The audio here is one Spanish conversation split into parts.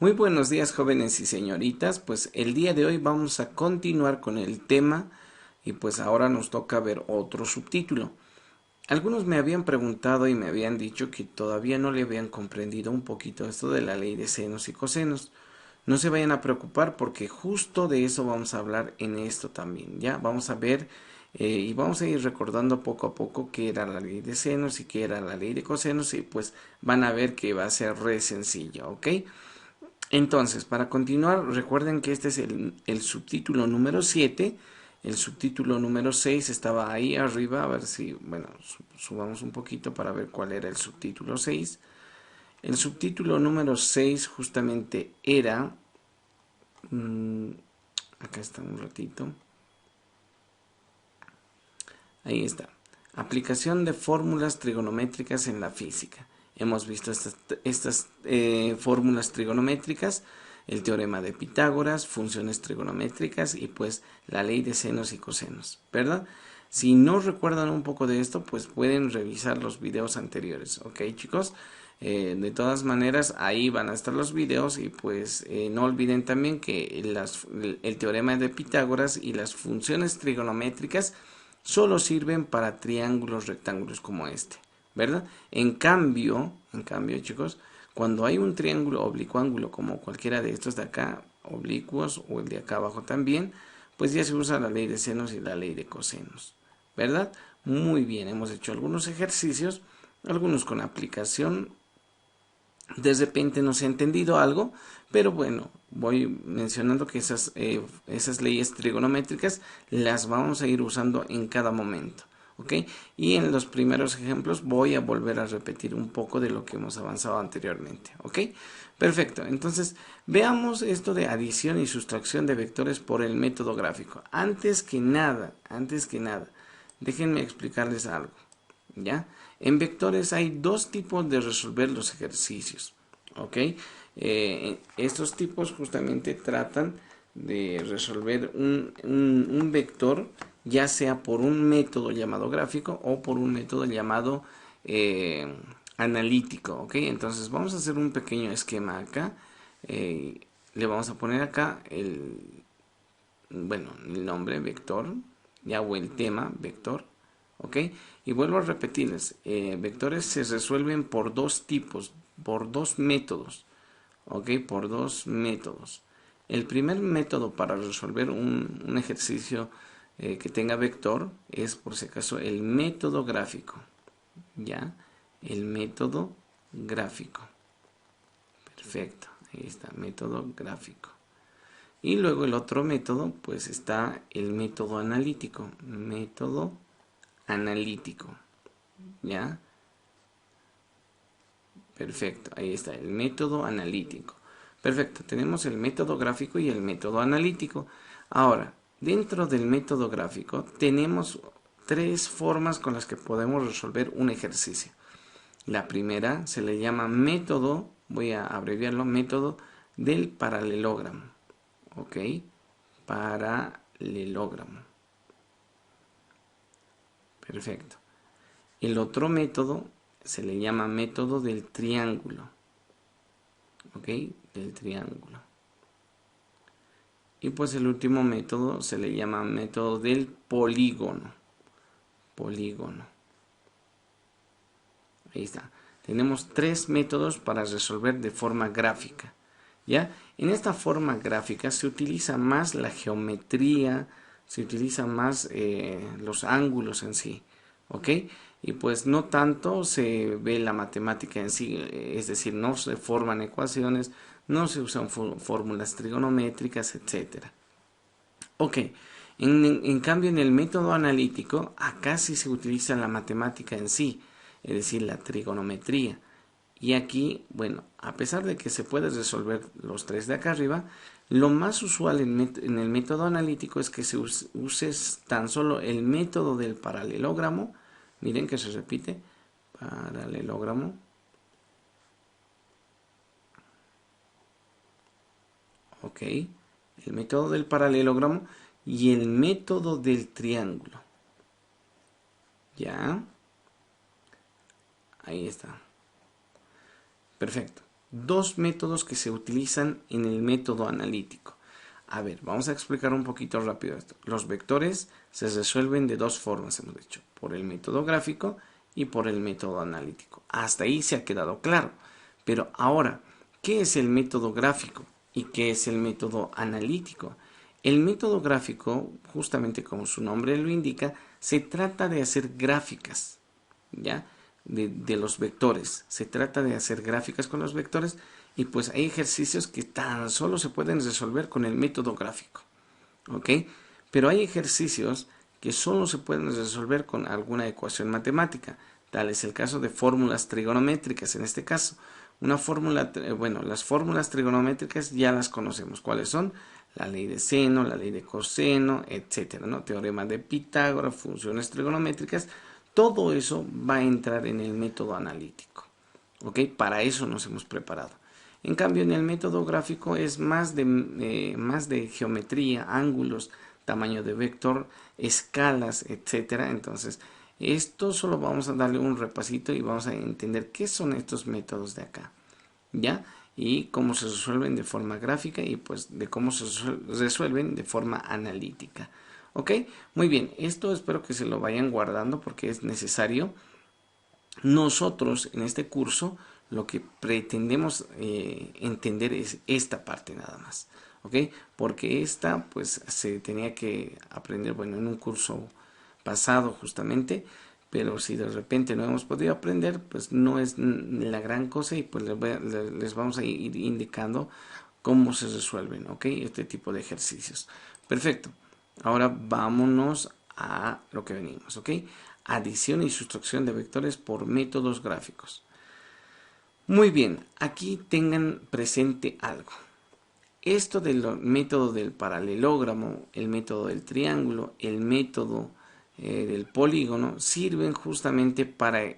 Muy buenos días, jóvenes y señoritas. Pues el día de hoy vamos a continuar con el tema y pues ahora nos toca ver otro subtítulo. Algunos me habían preguntado y me habían dicho que todavía no le habían comprendido un poquito esto de la ley de senos y cosenos. No se vayan a preocupar porque justo de eso vamos a hablar en esto también, ¿ya? Vamos a ver y vamos a ir recordando poco a poco qué era la ley de senos y qué era la ley de cosenos y pues van a ver que va a ser re sencillo, ¿ok? Entonces, para continuar, recuerden que este es el subtítulo número 7. El subtítulo número 6 estaba ahí arriba. A ver si, bueno, subamos un poquito para ver cuál era el subtítulo 6. El subtítulo número 6 justamente era... mmm, acá está un ratito. Ahí está. Aplicación de fórmulas trigonométricas en la física. Hemos visto estas fórmulas trigonométricas, el teorema de Pitágoras, funciones trigonométricas y pues la ley de senos y cosenos, ¿verdad? Si no recuerdan un poco de esto, pues pueden revisar los videos anteriores, ¿ok, chicos? De todas maneras, ahí van a estar los videos y pues no olviden también que el teorema de Pitágoras y las funciones trigonométricas solo sirven para triángulos rectángulos como este, ¿verdad? En cambio, chicos, cuando hay un triángulo oblicuángulo como cualquiera de estos de acá, oblicuos o el de acá abajo también, pues ya se usa la ley de senos y la ley de cosenos, ¿verdad? Muy bien, hemos hecho algunos ejercicios, algunos con aplicación. De repente no se ha entendido algo, pero bueno, voy mencionando que esas leyes trigonométricas las vamos a ir usando en cada momento, ¿ok? Y en los primeros ejemplos voy a volver a repetir un poco de lo que hemos avanzado anteriormente, ¿ok? Perfecto, entonces veamos esto de adición y sustracción de vectores por el método gráfico. Antes que nada, déjenme explicarles algo. ¿Ya? En vectores hay dos tipos de resolver los ejercicios, ¿ok? Estos tipos justamente tratan de resolver un vector, ya sea por un método llamado gráfico o por un método llamado eh, analítico, ¿ok? Entonces vamos a hacer un pequeño esquema acá. Le vamos a poner acá el nombre vector, ya, o el tema vector, ¿ok? Y vuelvo a repetirles, vectores se resuelven por dos tipos, por dos métodos, ¿ok? Por dos métodos. El primer método para resolver un ejercicio que tenga vector es, por si acaso, el método gráfico, ¿ya? El método gráfico. Perfecto, ahí está, método gráfico. Y luego el otro método, pues está el método analítico. Método analítico. ¿Ya? Perfecto, ahí está el método analítico. Perfecto, tenemos el método gráfico y el método analítico. Ahora, dentro del método gráfico tenemos tres formas con las que podemos resolver un ejercicio. La primera se le llama método, voy a abreviarlo, método del paralelogramo. ¿Ok? Paralelogramo. Perfecto. El otro método se le llama método del triángulo. ¿Ok? Del triángulo. Y pues el último método se le llama método del polígono. Polígono. Ahí está. Tenemos tres métodos para resolver de forma gráfica. ¿Ya? En esta forma gráfica se utiliza más la geometría, se utiliza más los ángulos en sí, ¿ok? Y pues no tanto se ve la matemática en sí, es decir, no se forman ecuaciones, no se usan fórmulas trigonométricas, etcétera. Ok, en cambio en el método analítico, acá sí se utiliza la matemática en sí, es decir, la trigonometría. Y aquí, bueno, a pesar de que se puede resolver los tres de acá arriba, lo más usual en el método analítico es que se use tan solo el método del paralelogramo. Miren que se repite, paralelogramo. Ok, el método del paralelogramo y el método del triángulo. Ya, ahí está. Perfecto. dos métodos que se utilizan en el método analítico. A ver, vamos a explicar un poquito rápido esto. Los vectores se resuelven de dos formas, hemos dicho, por el método gráfico y por el método analítico. Hasta ahí se ha quedado claro. Pero ahora, ¿qué es el método gráfico y qué es el método analítico? El método gráfico, justamente como su nombre lo indica, se trata de hacer gráficas, ¿ya? De los vectores. Se trata de hacer gráficas con los vectores y pues hay ejercicios que tan solo se pueden resolver con el método gráfico, ¿ok? Pero hay ejercicios que solo se pueden resolver con alguna ecuación matemática. Tal es el caso de fórmulas trigonométricas. En este caso, una fórmula, bueno, las fórmulas trigonométricas ya las conocemos. ¿Cuáles son? La ley de seno, la ley de coseno, etcétera, ¿no? Teorema de Pitágoras, funciones trigonométricas. Todo eso va a entrar en el método analítico, ¿ok? Para eso nos hemos preparado. En cambio, en el método gráfico es más de geometría, ángulos, tamaño de vector, escalas, etcétera. Entonces, esto solo vamos a darle un repasito y vamos a entender qué son estos métodos de acá, ¿ya? Y cómo se resuelven de forma gráfica y pues de cómo se resuelven de forma analítica. ¿Ok? Muy bien, esto espero que se lo vayan guardando porque es necesario. Nosotros en este curso lo que pretendemos entender es esta parte nada más, ¿ok? Porque esta pues se tenía que aprender, bueno, en un curso pasado justamente, pero si de repente no hemos podido aprender, pues no es la gran cosa y pues les vamos a ir indicando cómo se resuelven, ¿ok? Este tipo de ejercicios. Perfecto. Ahora vámonos a lo que venimos, ¿ok? Adición y sustracción de vectores por métodos gráficos. Muy bien, aquí tengan presente algo. Esto del método del paralelogramo, el método del triángulo, el método del polígono, sirven justamente para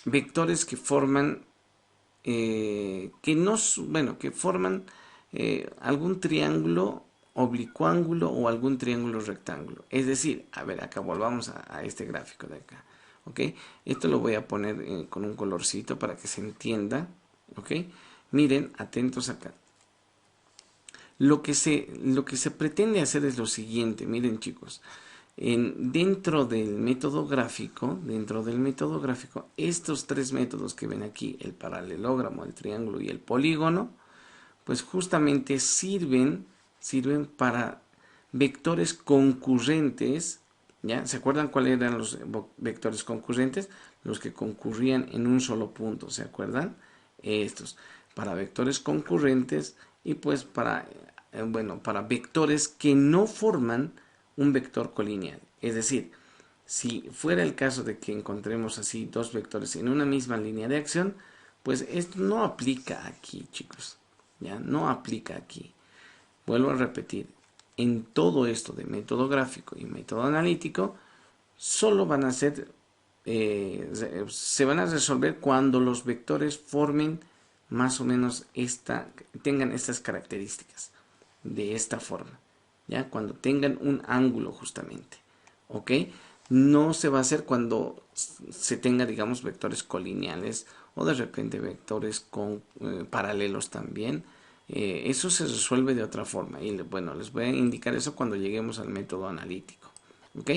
vectores que forman, que forman algún triángulo oblicuángulo o algún triángulo rectángulo. Es decir, a ver, acá volvamos a este gráfico de acá. ¿Ok? Esto lo voy a poner con un colorcito para que se entienda. ¿Ok? Miren, atentos acá. Lo que se pretende hacer es lo siguiente. Miren, chicos. Dentro del método gráfico, estos tres métodos que ven aquí, el paralelogramo, el triángulo y el polígono, pues justamente sirven para vectores concurrentes, ¿ya? ¿Se acuerdan cuáles eran los vectores concurrentes? Los que concurrían en un solo punto, ¿se acuerdan? Estos, para vectores concurrentes y pues para vectores que no forman un vector colineal. Es decir, si fuera el caso de que encontremos así dos vectores en una misma línea de acción, pues esto no aplica aquí, chicos. ¿Ya? No aplica aquí. Vuelvo a repetir, en todo esto de método gráfico y método analítico, solo van a ser, se van a resolver cuando los vectores formen más o menos tengan estas características, de esta forma, ¿ya? Cuando tengan un ángulo justamente, ¿ok? No se va a hacer cuando se tenga, digamos, vectores colineales o de repente vectores paralelos también. Eso se resuelve de otra forma y bueno, les voy a indicar eso cuando lleguemos al método analítico, ¿ok?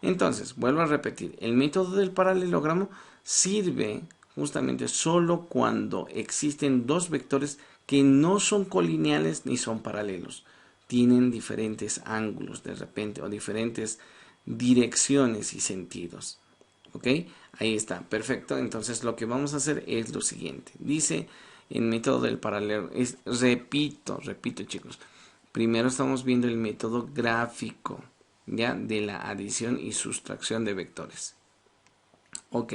Entonces, vuelvo a repetir, el método del paralelogramo sirve justamente solo cuando existen dos vectores que no son colineales ni son paralelos, tienen diferentes ángulos de repente o diferentes direcciones y sentidos, ¿ok? Ahí está, perfecto. Entonces lo que vamos a hacer es lo siguiente. Dice el método del paralelo, repito chicos, primero estamos viendo el método gráfico, ¿ya? De la adición y sustracción de vectores. Ok,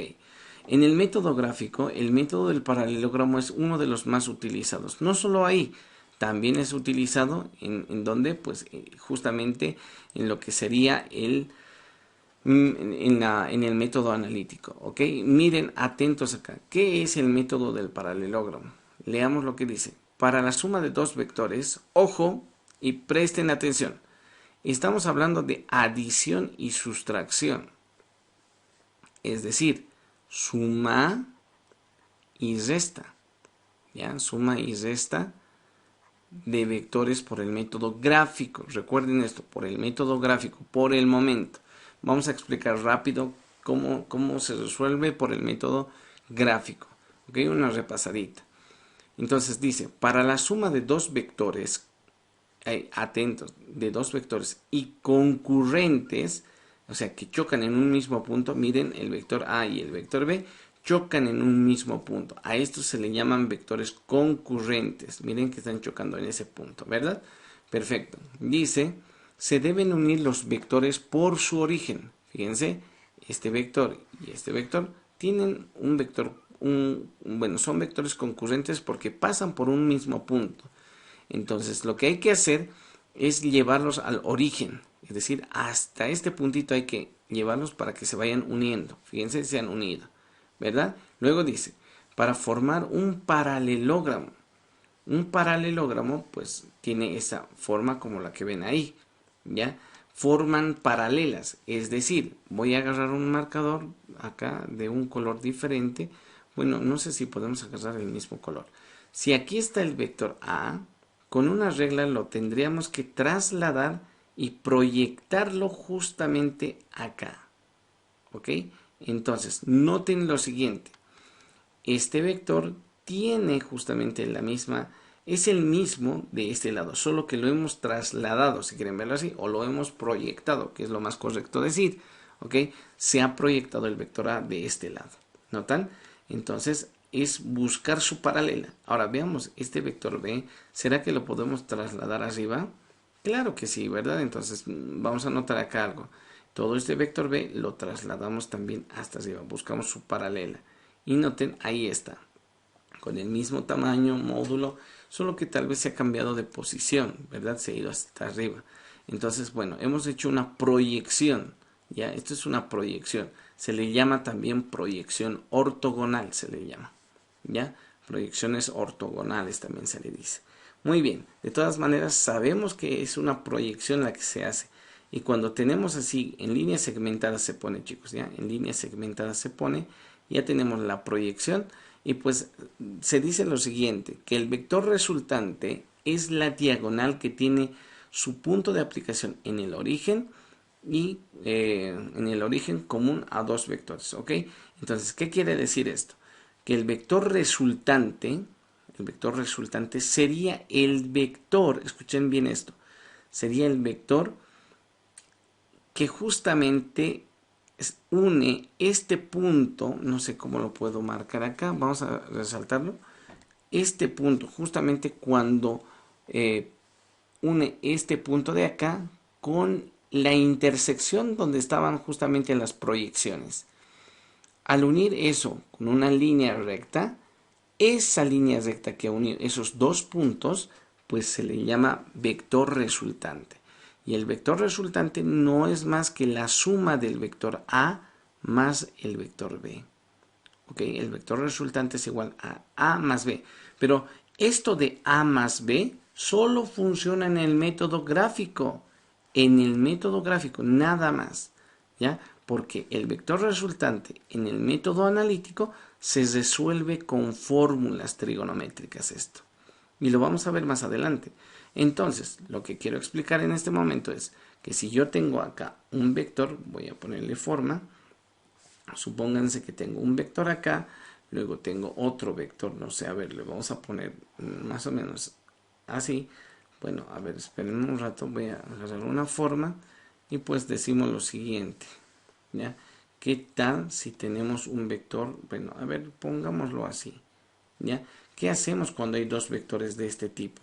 en el método gráfico, el método del paralelogramo es uno de los más utilizados. No solo ahí, también es utilizado en donde, pues justamente en lo que sería en el método analítico, ¿ok? Miren, atentos acá. ¿Qué es el método del paralelogramo? Leamos lo que dice. Para la suma de dos vectores, ojo y presten atención. Estamos hablando de adición y sustracción. Es decir, suma y resta, ¿ya? Suma y resta de vectores por el método gráfico. Recuerden esto, por el método gráfico, por el momento. Vamos a explicar rápido cómo se resuelve por el método gráfico. ¿Ok? Una repasadita. Entonces dice, para la suma de dos vectores, atentos, de dos vectores y concurrentes, o sea, que chocan en un mismo punto, miren, el vector A y el vector B chocan en un mismo punto. A estos se le llaman vectores concurrentes. Miren que están chocando en ese punto, ¿verdad? Perfecto. Dice, se deben unir los vectores por su origen. Fíjense, este vector y este vector tienen un vector, bueno, son vectores concurrentes porque pasan por un mismo punto. Entonces, lo que hay que hacer es llevarlos al origen. Es decir, hasta este puntito hay que llevarlos para que se vayan uniendo. Fíjense, se han unido, ¿verdad? Luego dice, para formar un paralelogramo. Un paralelogramo, pues, tiene esa forma como la que ven ahí, ¿ya? Forman paralelas, es decir, voy a agarrar un marcador acá de un color diferente. Bueno, no sé si podemos agarrar el mismo color. Si aquí está el vector A, con una regla lo tendríamos que trasladar y proyectarlo justamente acá. ¿Ok? Entonces, noten lo siguiente. Este vector tiene justamente la misma, es el mismo de este lado, solo que lo hemos trasladado, si quieren verlo así, o lo hemos proyectado, que es lo más correcto decir. ¿Ok? Se ha proyectado el vector A de este lado. ¿Notan? Entonces, es buscar su paralela. Ahora veamos este vector B. ¿Será que lo podemos trasladar arriba? Claro que sí, ¿verdad? Entonces vamos a anotar acá algo. Todo este vector B lo trasladamos también hasta arriba. Buscamos su paralela. Y noten, ahí está. Con el mismo tamaño, módulo, solo que tal vez se ha cambiado de posición, ¿verdad? Se ha ido hasta arriba. Entonces, bueno, hemos hecho una proyección. ¿Ya? Esto es una proyección. Se le llama también proyección ortogonal, se le llama. ¿Ya? Proyecciones ortogonales también se le dice. Muy bien, de todas maneras sabemos que es una proyección la que se hace. Y cuando tenemos así, en línea segmentada se pone, chicos, ¿ya? En línea segmentada se pone, ya tenemos la proyección. Y pues se dice lo siguiente, que el vector resultante es la diagonal que tiene su punto de aplicación en el origen y en el origen común a dos vectores, ¿ok? Entonces, ¿qué quiere decir esto? Que el vector resultante sería el vector, escuchen bien esto, sería el vector que justamente une este punto, no sé cómo lo puedo marcar acá, vamos a resaltarlo, este punto, justamente cuando une este punto de acá con la intersección donde estaban justamente las proyecciones. Al unir eso con una línea recta, esa línea recta que une esos dos puntos, pues se le llama vector resultante. Y el vector resultante no es más que la suma del vector A más el vector B. ¿Ok? El vector resultante es igual a A más B. Pero esto de A más B solo funciona en el método gráfico. En el método gráfico, nada más. ¿Ya? Porque el vector resultante en el método analítico se resuelve con fórmulas trigonométricas esto. Y lo vamos a ver más adelante. Entonces, lo que quiero explicar en este momento es que si yo tengo acá un vector, voy a ponerle forma. Supónganse que tengo un vector acá, luego tengo otro vector, no sé, a ver, le vamos a poner más o menos así. Bueno, a ver, esperen un rato, voy a agarrar una forma y pues decimos lo siguiente, ¿ya? ¿Qué tal si tenemos un vector? Bueno, a ver, pongámoslo así, ¿ya? ¿Qué hacemos cuando hay dos vectores de este tipo?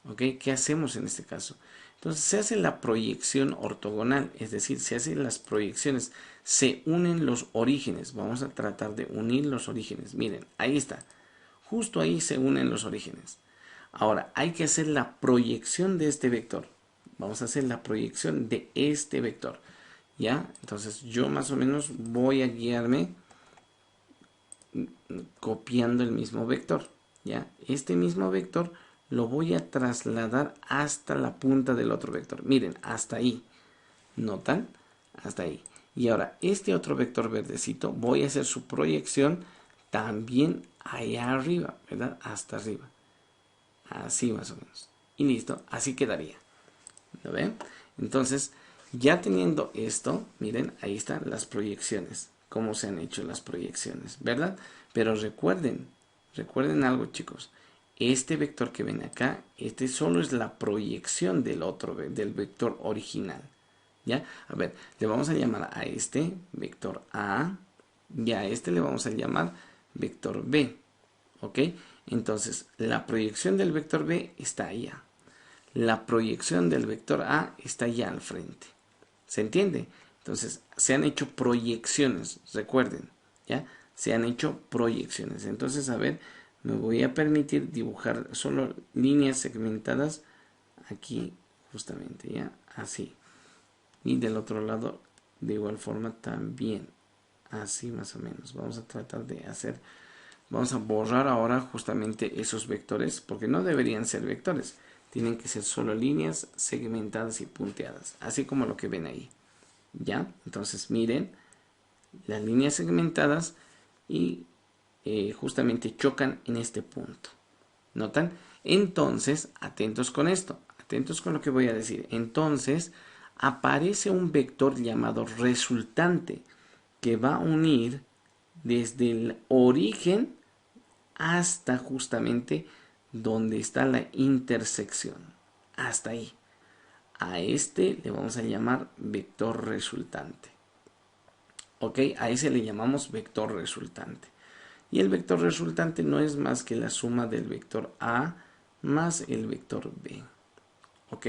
¿Ok? ¿Qué hacemos en este caso? Entonces se hace la proyección ortogonal, es decir, se hacen las proyecciones, se unen los orígenes. Vamos a tratar de unir los orígenes. Miren, ahí está. Justo ahí se unen los orígenes. Ahora, hay que hacer la proyección de este vector. Vamos a hacer la proyección de este vector. ¿Ya? Entonces yo más o menos voy a guiarme copiando el mismo vector. ¿Ya? Este mismo vector lo voy a trasladar hasta la punta del otro vector. Miren, hasta ahí. ¿Notan? Hasta ahí. Y ahora, este otro vector verdecito, voy a hacer su proyección también allá arriba, ¿verdad? Hasta arriba. Así más o menos. Y listo, así quedaría. ¿Lo ven? Entonces, ya teniendo esto, miren, ahí están las proyecciones. Cómo se han hecho las proyecciones, ¿verdad? Pero recuerden algo, chicos. Este vector que ven acá, este solo es la proyección del otro, del vector original. ¿Ya? A ver, le vamos a llamar a este vector A y a este le vamos a llamar vector B. ¿Ok? Entonces, la proyección del vector B está allá. La proyección del vector A está allá al frente. ¿Se entiende? Entonces, se han hecho proyecciones, recuerden, ¿ya? Se han hecho proyecciones. Entonces, a ver, me voy a permitir dibujar solo líneas segmentadas aquí, justamente, ¿ya? Así. Y del otro lado, de igual forma también. Así más o menos. Vamos a tratar de hacer... Vamos a borrar ahora justamente esos vectores, porque no deberían ser vectores. Tienen que ser solo líneas segmentadas y punteadas, así como lo que ven ahí. ¿Ya? Entonces miren las líneas segmentadas y justamente chocan en este punto. ¿Notan? Entonces, atentos con esto, atentos con lo que voy a decir. Entonces, aparece un vector llamado resultante que va a unir desde el origen hasta justamente donde está la intersección. Hasta ahí. A este le vamos a llamar vector resultante. ¿Ok? A ese le llamamos vector resultante. Y el vector resultante no es más que la suma del vector A más el vector B. ¿Ok?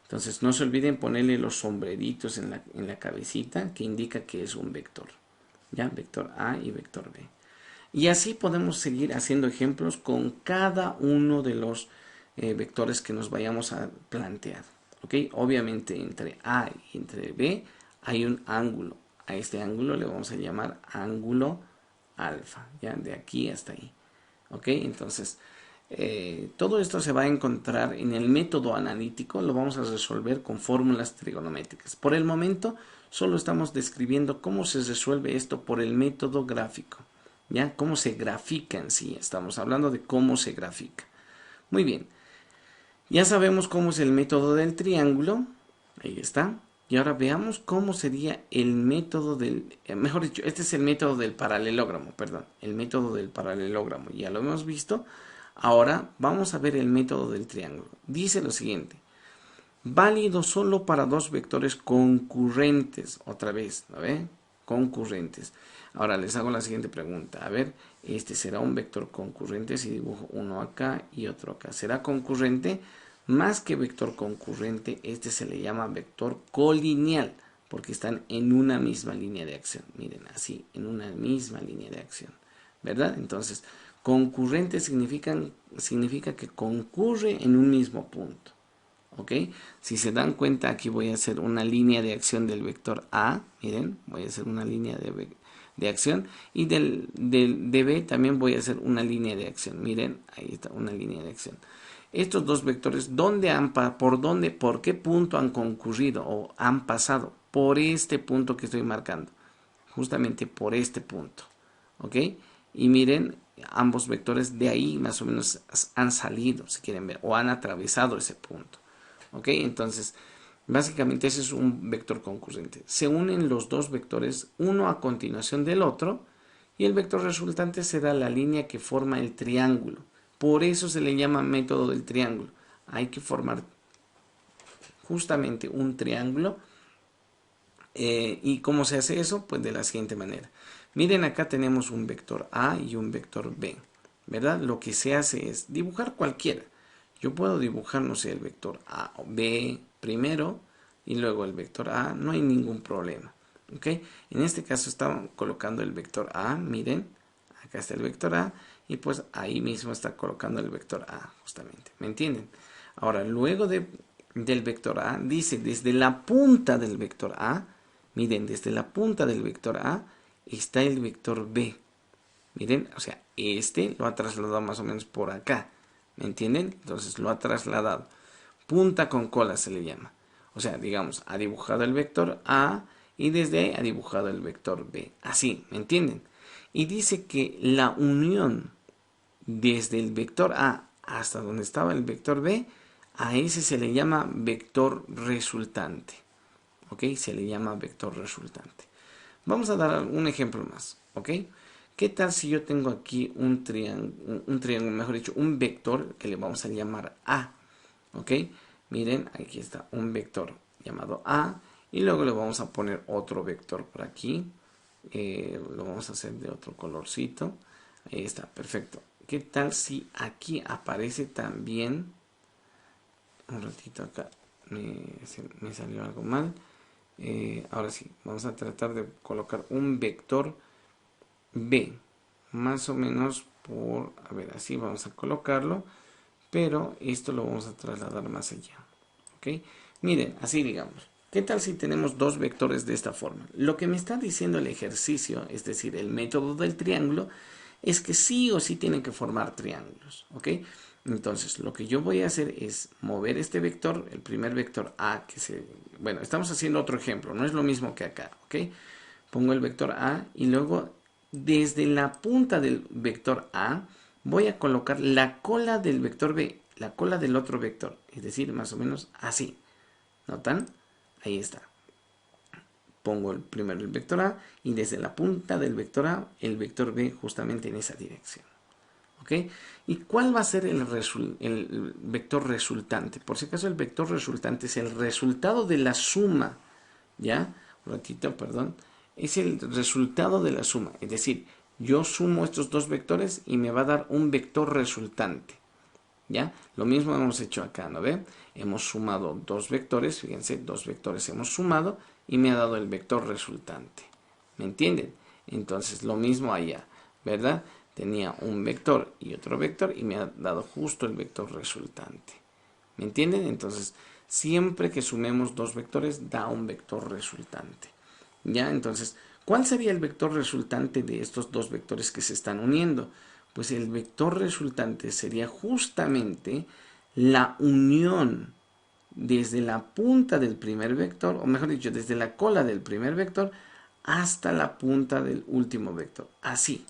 Entonces no se olviden ponerle los sombreritos en la cabecita que indica que es un vector. ¿Ya? Vector A y vector B. Y así podemos seguir haciendo ejemplos con cada uno de los vectores que nos vayamos a plantear. ¿Ok? Obviamente entre A y entre B hay un ángulo. A este ángulo le vamos a llamar ángulo alfa, ya de aquí hasta ahí. ¿Ok? Entonces, todo esto se va a encontrar en el método analítico, lo vamos a resolver con fórmulas trigonométricas. Por el momento, solo estamos describiendo cómo se resuelve esto por el método gráfico. ¿Ya? Cómo se grafica en sí. Estamos hablando de cómo se grafica. Muy bien. Ya sabemos cómo es el método del triángulo. Ahí está. Y ahora veamos cómo sería el método del... mejor dicho, este es el método del paralelogramo, perdón. El método del paralelogramo. Ya lo hemos visto. Ahora vamos a ver el método del triángulo. Dice lo siguiente. Válido solo para dos vectores concurrentes. Otra vez, ¿no ve? Concurrentes. Ahora les hago la siguiente pregunta. A ver, este será un vector concurrente si dibujo uno acá y otro acá. ¿Será concurrente? Más que vector concurrente, este se le llama vector colineal, porque están en una misma línea de acción. Miren, así, en una misma línea de acción. ¿Verdad? Entonces, concurrente significa que concurre en un mismo punto. ¿Ok? Si se dan cuenta, aquí voy a hacer una línea de acción del vector A. Miren, voy a hacer una línea de acción. Y de B también voy a hacer una línea de acción. Miren, ahí está una línea de acción. Estos dos vectores, ¿por qué punto han concurrido o han pasado? Por este punto que estoy marcando. Justamente por este punto. ¿Ok? Y miren, ambos vectores de ahí más o menos han salido, si quieren ver, o han atravesado ese punto. ¿Ok? Entonces, básicamente ese es un vector concurrente. Se unen los dos vectores, uno a continuación del otro, y el vector resultante será la línea que forma el triángulo. Por eso se le llama método del triángulo. Hay que formar justamente un triángulo. ¿Y cómo se hace eso? Pues de la siguiente manera. Miren, acá tenemos un vector A y un vector B. ¿Verdad? Lo que se hace es dibujar cualquiera. Yo puedo dibujar, no sé, el vector A o B primero y luego el vector A, no hay ningún problema. ¿Ok? En este caso estamos colocando el vector A, miren, acá está el vector A y pues ahí mismo está colocando el vector A, justamente. ¿Me entienden? Ahora, luego del vector A, dice desde la punta del vector A, miren, desde la punta del vector A está el vector B. Miren, o sea, este lo ha trasladado más o menos por acá. ¿Me entienden? Entonces lo ha trasladado. Punta con cola se le llama. O sea, digamos, ha dibujado el vector A y desde ahí ha dibujado el vector B. Así, ¿me entienden? y dice que la unión desde el vector A hasta donde estaba el vector B, a ese se le llama vector resultante. ¿Ok? Se le llama vector resultante. Vamos a dar un ejemplo más. ¿Ok? ¿Qué tal si yo tengo aquí un triángulo, mejor dicho, un vector que le vamos a llamar A? ¿Ok? Miren, aquí está un vector llamado A y luego le vamos a poner otro vector por aquí. Lo vamos a hacer de otro colorcito. Ahí está, perfecto. ¿Qué tal si aquí aparece también? Un ratito acá me salió algo mal. Ahora sí, vamos a tratar de colocar un vector B. Más o menos por, a ver, así vamos a colocarlo. Pero esto lo vamos a trasladar más allá. ¿Ok? Miren, así digamos. ¿Qué tal si tenemos dos vectores de esta forma? Lo que me está diciendo el ejercicio, es decir, el método del triángulo, es que sí o sí tienen que formar triángulos. ¿Ok? Entonces, lo que yo voy a hacer es mover este vector, el primer vector A, bueno, estamos haciendo otro ejemplo, no es lo mismo que acá. ¿Ok? Pongo el vector A y luego desde la punta del vector A voy a colocar la cola del vector B, la cola del otro vector, es decir, más o menos así. ¿Notan? Ahí está. Pongo primero el vector A y desde la punta del vector A el vector B justamente en esa dirección. ¿Ok? ¿Y cuál va a ser el vector resultante? Por si acaso el vector resultante es el resultado de la suma, ¿ya? Un ratito, perdón. Es el resultado de la suma. Es decir, yo sumo estos dos vectores y me va a dar un vector resultante. ¿Ya? Lo mismo hemos hecho acá, ¿no ve? Hemos sumado dos vectores, fíjense, dos vectores hemos sumado y me ha dado el vector resultante. ¿Me entienden? Entonces, lo mismo allá, ¿verdad? Tenía un vector y otro vector y me ha dado justo el vector resultante. ¿Me entienden? Entonces, siempre que sumemos dos vectores, da un vector resultante. ¿Ya? Entonces, ¿cuál sería el vector resultante de estos dos vectores que se están uniendo? Pues el vector resultante sería justamente la unión desde la punta del primer vector, o mejor dicho, desde la cola del primer vector hasta la punta del último vector. Así.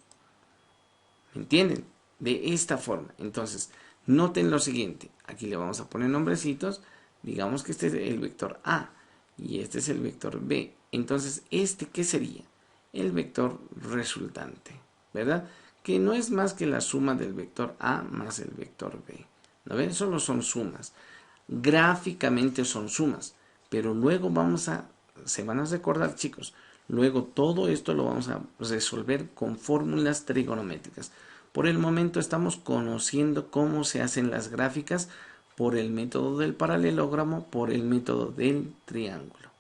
¿Me entienden? De esta forma. Entonces, noten lo siguiente. Aquí le vamos a poner nombrecitos. Digamos que este es el vector A y este es el vector B. Entonces, ¿este qué sería? El vector resultante, ¿verdad? Que no es más que la suma del vector A más el vector B. ¿No ven? Solo son sumas. Gráficamente son sumas. Pero luego se van a recordar, chicos, luego todo esto lo vamos a resolver con fórmulas trigonométricas. Por el momento estamos conociendo cómo se hacen las gráficas por el método del paralelogramo, por el método del triángulo.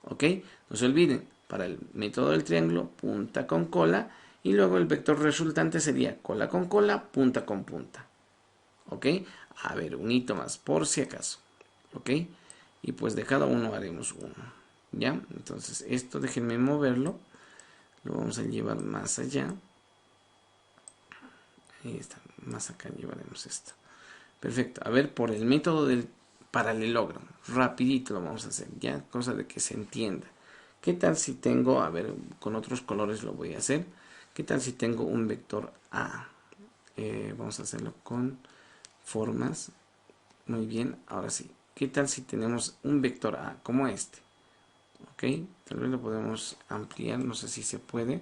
¿Ok? No se olviden, para el método del triángulo, punta con cola, y luego el vector resultante sería cola con cola, punta con punta. ¿Ok? A ver, un hito más, por si acaso. ¿Ok? Y pues de cada uno haremos uno. ¿Ya? Entonces esto déjenme moverlo. Lo vamos a llevar más allá. Ahí está, más acá llevaremos esto. Perfecto. A ver, por el método del paralelogramo. Rapidito lo vamos a hacer, ya, cosa de que se entienda. ¿Qué tal si tengo, a ver, con otros colores lo voy a hacer. ¿Qué tal si tengo un vector A? Vamos a hacerlo con formas. Muy bien, ahora sí. ¿Qué tal si tenemos un vector A como este? Ok, tal vez lo podemos ampliar, no sé si se puede.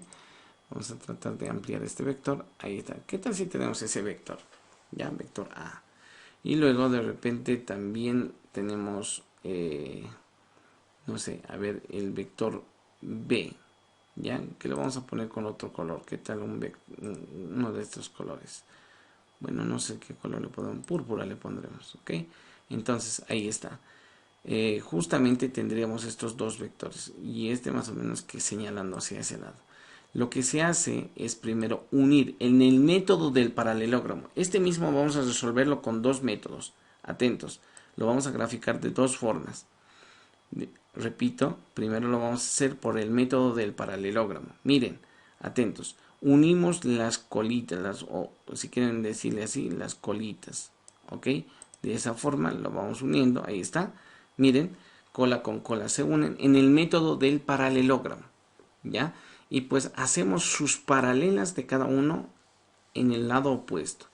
Vamos a tratar de ampliar este vector. Ahí está. ¿Qué tal si tenemos ese vector? Ya, vector A. Y luego de repente también tenemos, no sé, a ver, el vector B. Ya, que lo vamos a poner con otro color. ¿Qué tal uno de estos colores? Bueno, no sé qué color le podemos, púrpura le pondremos, ¿ok? Entonces, ahí está. Justamente tendríamos estos dos vectores y este más o menos que señalando hacia ese lado. Lo que se hace es primero unir en el método del paralelogramo. Este mismo vamos a resolverlo con dos métodos. Atentos, lo vamos a graficar de dos formas. Repito, primero lo vamos a hacer por el método del paralelogramo. Miren, atentos, unimos las colitas, o si quieren decirle así, las colitas. ¿Ok? De esa forma lo vamos uniendo, ahí está. Miren, cola con cola se unen en el método del paralelogramo. ¿Ya? y pues hacemos sus paralelas de cada uno en el lado opuesto.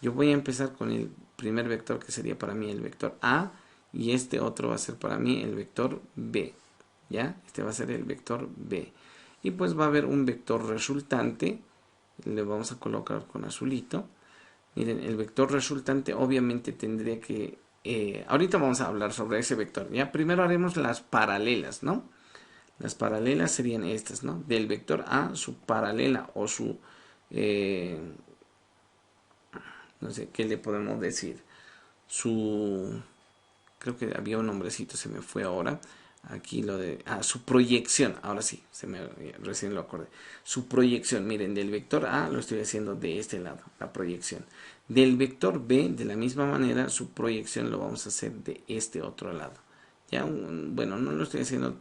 Yo voy a empezar con el primer vector que sería para mí el vector A y este otro va a ser para mí el vector B. ¿Ya? Este va a ser el vector B. Y pues va a haber un vector resultante. Le vamos a colocar con azulito. Miren, el vector resultante obviamente tendría que... ahorita vamos a hablar sobre ese vector. Ya primero haremos las paralelas, ¿no? Las paralelas serían estas, ¿no? Del vector A, su paralela o su... no sé, ¿qué le podemos decir? Su... Creo que había un nombrecito, se me fue ahora. Aquí lo de... su proyección. Ahora sí, recién lo acordé. Su proyección, miren, del vector A lo estoy haciendo de este lado, la proyección. Del vector B, de la misma manera, su proyección lo vamos a hacer de este otro lado. Ya, bueno, no lo estoy haciendo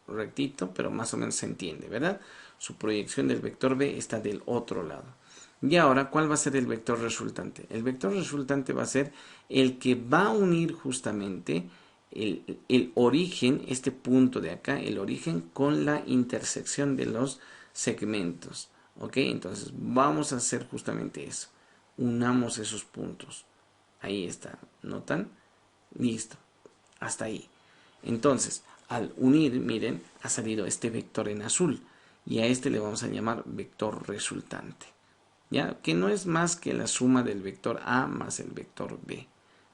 rectito, pero más o menos se entiende, ¿verdad? Su proyección del vector B está del otro lado. Y ahora, ¿cuál va a ser el vector resultante? El vector resultante va a ser el que va a unir justamente el origen, este punto de acá, el origen con la intersección de los segmentos. ¿Ok? Entonces, vamos a hacer justamente eso. Unamos esos puntos. Ahí está. ¿Notan? Listo. Hasta ahí. Entonces, al unir, miren, ha salido este vector en azul. Y a este le vamos a llamar vector resultante. ¿Ya? Que no es más que la suma del vector A más el vector B,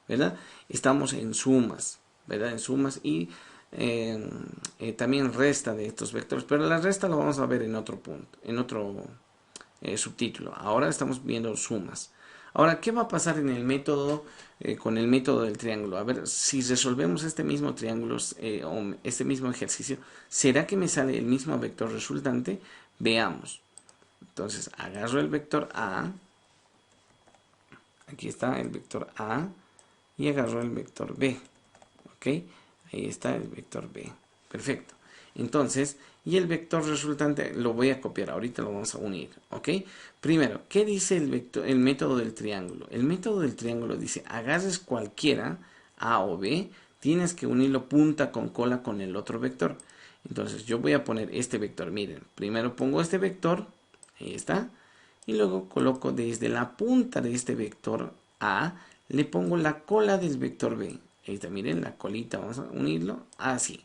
¿verdad? Estamos en sumas, ¿verdad? En sumas y también resta de estos vectores, pero la resta lo vamos a ver en otro punto, en otro subtítulo. Ahora estamos viendo sumas. Ahora, ¿qué va a pasar en el método con el método del triángulo? A ver, si resolvemos este mismo triángulo o este mismo ejercicio, ¿será que me sale el mismo vector resultante? Veamos. Entonces agarro el vector A, aquí está el vector A, y agarro el vector B, ¿ok? Ahí está el vector B, perfecto. Entonces, y el vector resultante lo voy a copiar, ahorita lo vamos a unir, ¿ok? Primero, ¿qué dice el método del triángulo? El método del triángulo dice, agarres cualquiera, A o B, tienes que unirlo punta con cola con el otro vector. Entonces yo voy a poner este vector, miren, primero pongo este vector, ahí está. Y luego coloco desde la punta de este vector A, le pongo la cola del vector B. Ahí está, miren, la colita, vamos a unirlo así.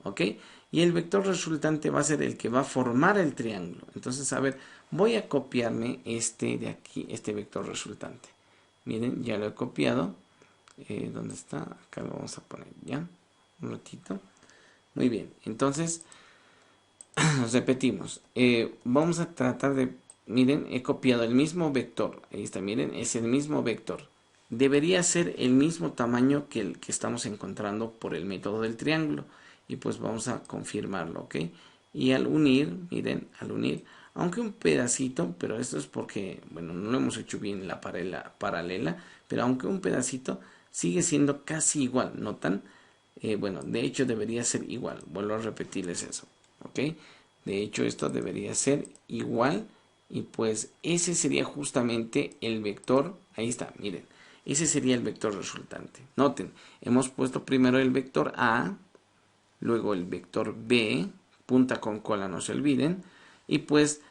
¿Ok? Y el vector resultante va a ser el que va a formar el triángulo. Entonces, a ver, voy a copiarme este de aquí, este vector resultante. Miren, ya lo he copiado. ¿Dónde está? Acá lo vamos a poner, ¿ya? Un ratito. Muy bien, entonces... repetimos, vamos a tratar de, miren, he copiado el mismo vector, ahí está, miren, es el mismo vector, debería ser el mismo tamaño que el que estamos encontrando por el método del triángulo, y pues vamos a confirmarlo, ¿ok? Y al unir, miren, al unir, aunque un pedacito, pero esto es porque, bueno, no lo hemos hecho bien la paralela, pero aunque un pedacito sigue siendo casi igual, ¿notan? Bueno, de hecho debería ser igual, vuelvo a repetirles eso. ¿Ok? De hecho esto debería ser igual y pues ese sería justamente el vector, ahí está, miren, ese sería el vector resultante. Noten, hemos puesto primero el vector A, luego el vector B, punta con cola, no se olviden, y pues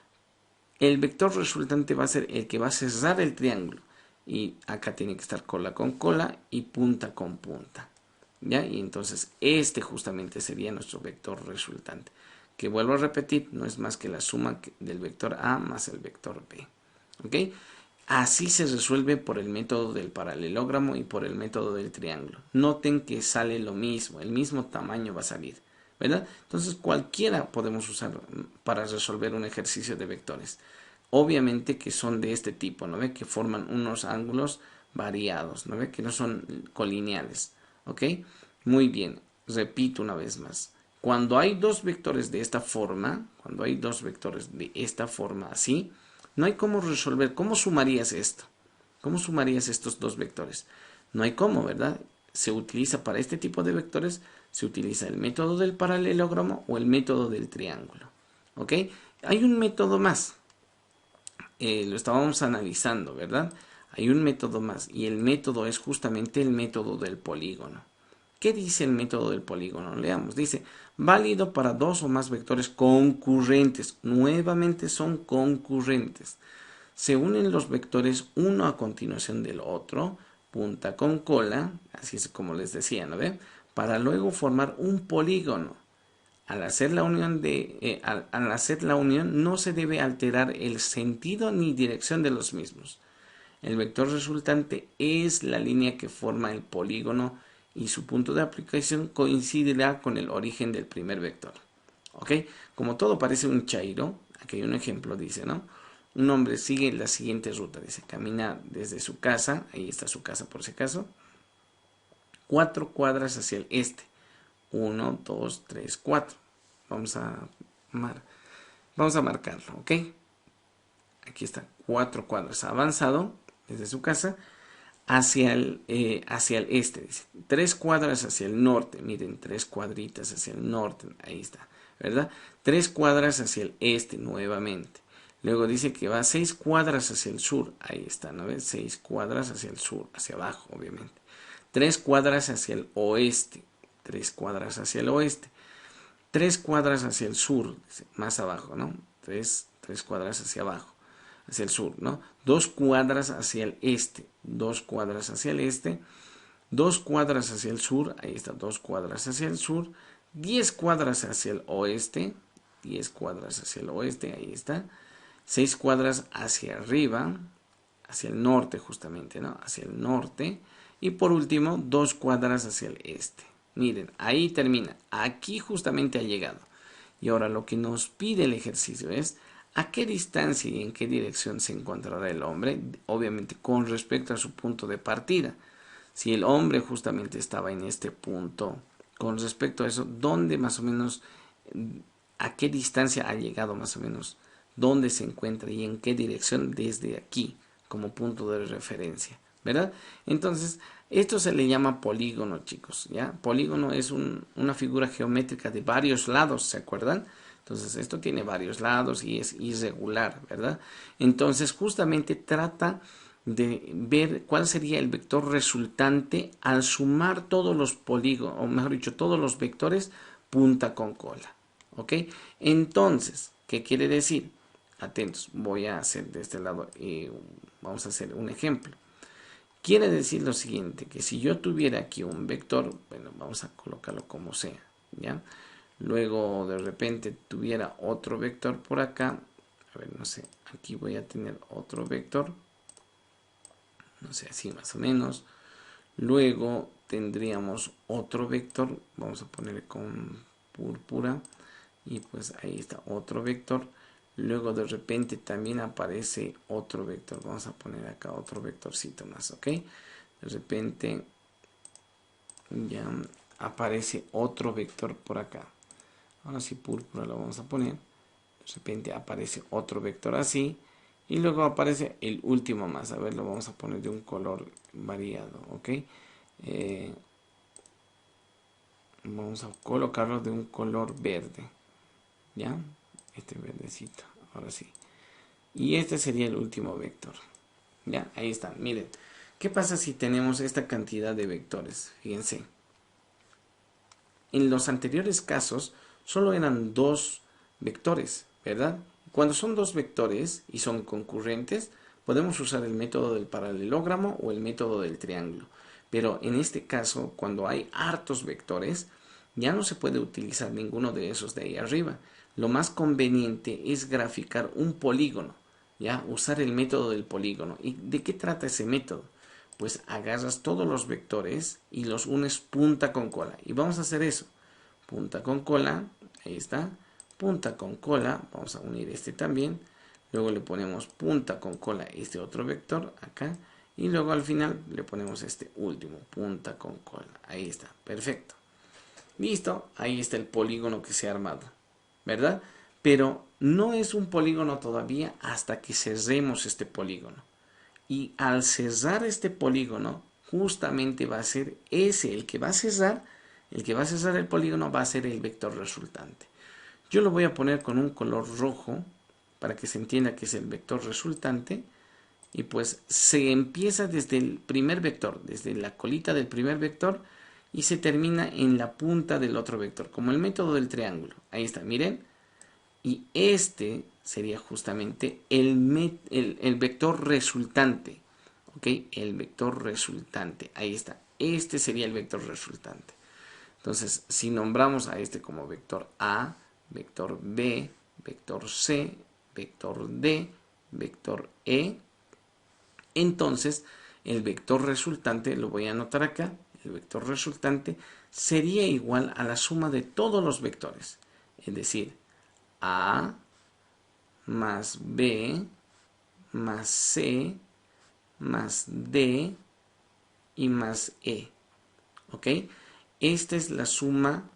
el vector resultante va a ser el que va a cerrar el triángulo. Y acá tiene que estar cola con cola y punta con punta. ¿Ya? Y entonces este justamente sería nuestro vector resultante. Que vuelvo a repetir, no es más que la suma del vector A más el vector B. ¿Ok? Así se resuelve por el método del paralelogramo y por el método del triángulo. Noten que sale lo mismo, el mismo tamaño va a salir, ¿verdad? Entonces cualquiera podemos usar para resolver un ejercicio de vectores. Obviamente que son de este tipo, ¿no ve? Que forman unos ángulos variados, ¿no ve? Que no son colineales, ¿ok? Muy bien, repito una vez más. Cuando hay dos vectores de esta forma, así, no hay cómo resolver. ¿Cómo sumarías esto? ¿Cómo sumarías estos dos vectores? No hay cómo, ¿verdad? Se utiliza para este tipo de vectores, se utiliza el método del paralelogramo o el método del triángulo. ¿Ok? Hay un método más. Lo estábamos analizando, ¿verdad? Hay un método más y el método es justamente el método del polígono. ¿Qué dice el método del polígono? Leamos, dice, válido para dos o más vectores concurrentes. Nuevamente son concurrentes. Se unen los vectores uno a continuación del otro, punta con cola, así es como les decía, ¿no ve? Para luego formar un polígono. Al hacer la unión no se debe alterar el sentido ni dirección de los mismos. El vector resultante es la línea que forma el polígono y su punto de aplicación coincidirá con el origen del primer vector. ¿Ok? Como todo parece un chairo, aquí hay un ejemplo, dice, ¿no? Un hombre sigue la siguiente ruta, dice, camina desde su casa, ahí está su casa por si acaso, 4 cuadras hacia el este. 1, 2, 3, 4. Vamos a marcarlo, ¿ok? Aquí está, 4 cuadras. Ha avanzado desde su casa hacia el este. Dice, 3 cuadras hacia el norte. Miren, 3 cuadritas hacia el norte. Ahí está, ¿verdad? 3 cuadras hacia el este nuevamente. Luego dice que va 6 cuadras hacia el sur. Ahí está, ¿no ves? 6 cuadras hacia el sur, hacia abajo, obviamente. 3 cuadras hacia el oeste. 3 cuadras hacia el oeste. 3 cuadras hacia el sur, más abajo, ¿no? 3 cuadras hacia abajo, hacia el sur, ¿no? 2 cuadras hacia el este. 2 cuadras hacia el este. 2 cuadras hacia el sur. Ahí está, 2 cuadras hacia el sur. 10 cuadras hacia el oeste. 10 cuadras hacia el oeste. Ahí está. 6 cuadras hacia arriba, hacia el norte justamente, ¿no? Hacia el norte. Y por último, 2 cuadras hacia el este. Miren, ahí termina. Aquí justamente ha llegado. Y ahora lo que nos pide el ejercicio es a qué distancia y en qué dirección se encontrará el hombre, obviamente con respecto a su punto de partida. Si el hombre justamente estaba en este punto, con respecto a eso, ¿dónde más o menos, a qué distancia ha llegado más o menos? ¿Dónde se encuentra y en qué dirección desde aquí como punto de referencia? ¿Verdad? Entonces, esto se le llama polígono, chicos, ¿ya? Polígono es una figura geométrica de varios lados, ¿se acuerdan? Entonces, esto tiene varios lados y es irregular, ¿verdad? Entonces, justamente trata de ver cuál sería el vector resultante al sumar todos los polígonos, o mejor dicho, todos los vectores punta con cola, ¿ok? Entonces, ¿qué quiere decir? Atentos, voy a hacer de este lado, vamos a hacer un ejemplo. Quiere decir lo siguiente, que si yo tuviera aquí un vector, bueno, vamos a colocarlo como sea, ¿ya? Luego de repente tuviera otro vector por acá, a ver, no sé, aquí voy a tener otro vector, no sé, así más o menos. Luego tendríamos otro vector, vamos a ponerle con púrpura, y pues ahí está otro vector. Luego de repente también aparece otro vector. Vamos a poner acá otro vectorcito más, ¿ok? De repente ya aparece otro vector por acá. Ahora sí púrpura lo vamos a poner. De repente aparece otro vector así. Y luego aparece el último más. A ver, lo vamos a poner de un color variado, ¿ok? Vamos a colocarlo de un color verde. ¿Ya? Este verdecito, ahora sí. Y este sería el último vector. Ya, ahí está, miren. ¿Qué pasa si tenemos esta cantidad de vectores? Fíjense. En los anteriores casos solo eran 2 vectores, ¿verdad? Cuando son 2 vectores y son concurrentes, podemos usar el método del paralelogramo o el método del triángulo. Pero en este caso, cuando hay hartos vectores, ya no se puede utilizar ninguno de esos de ahí arriba. Lo más conveniente es graficar un polígono, ¿ya? Usar el método del polígono. ¿Y de qué trata ese método? Pues agarras todos los vectores y los unes punta con cola. Y vamos a hacer eso. Punta con cola, ahí está. Punta con cola, vamos a unir este también. Luego le ponemos punta con cola este otro vector acá. Y luego al final le ponemos este último, punta con cola. Ahí está, perfecto. Listo, ahí está el polígono que se ha armado, ¿verdad? Pero no es un polígono todavía hasta que cerremos este polígono. Y al cerrar este polígono, justamente va a ser ese el que va a cerrar el polígono va a ser el vector resultante. Yo lo voy a poner con un color rojo para que se entienda que es el vector resultante. Y pues se empieza desde el primer vector, desde la colita del primer vector, y se termina en la punta del otro vector, como el método del triángulo. Ahí está, miren. Y este sería justamente el vector resultante. ¿Ok? El vector resultante. Ahí está. Este sería el vector resultante. Entonces, si nombramos a este como vector A, vector B, vector C, vector D, vector E, entonces el vector resultante, lo voy a anotar acá, el vector resultante sería igual a la suma de todos los vectores. Es decir, A más B más C más D y más E. ¿Ok? Esta es la suma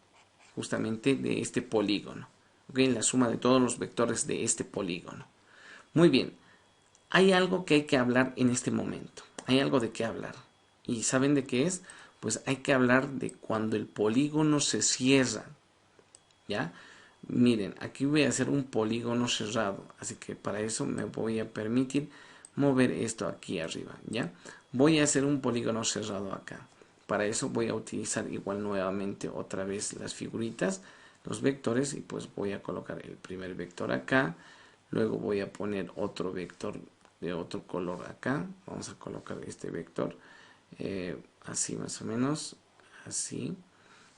justamente de este polígono. ¿Ok? La suma de todos los vectores de este polígono. Muy bien. Hay algo que hay que hablar en este momento. Hay algo de qué hablar. ¿Y saben de qué es? Pues hay que hablar de cuando el polígono se cierra. ¿Ya? Miren, aquí voy a hacer un polígono cerrado. Así que para eso me voy a permitir mover esto aquí arriba. ¿Ya? Voy a hacer un polígono cerrado acá. Para eso voy a utilizar igual nuevamente otra vez las figuritas, los vectores, y pues voy a colocar el primer vector acá. Luego voy a poner otro vector de otro color acá. Vamos a colocar este vector así más o menos, así.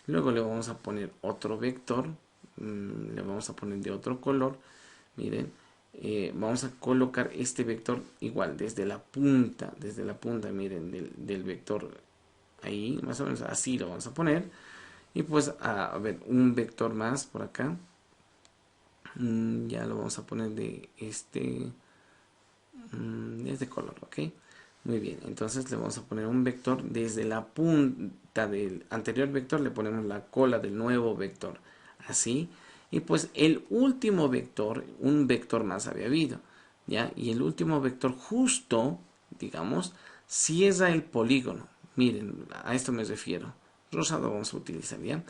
Luego le vamos a poner otro vector, le vamos a poner de otro color. Miren, vamos a colocar este vector igual desde la punta, miren, del vector ahí, más o menos así lo vamos a poner. Y pues a ver, un vector más por acá. Ya lo vamos a poner de este color, ok. Muy bien, entonces le vamos a poner un vector desde la punta del anterior vector, le ponemos la cola del nuevo vector, así. Y pues el último vector, un vector más había habido, ¿ya? Y el último vector justo, digamos, cierra el polígono. Miren, a esto me refiero. Rosado vamos a utilizar, ¿ya?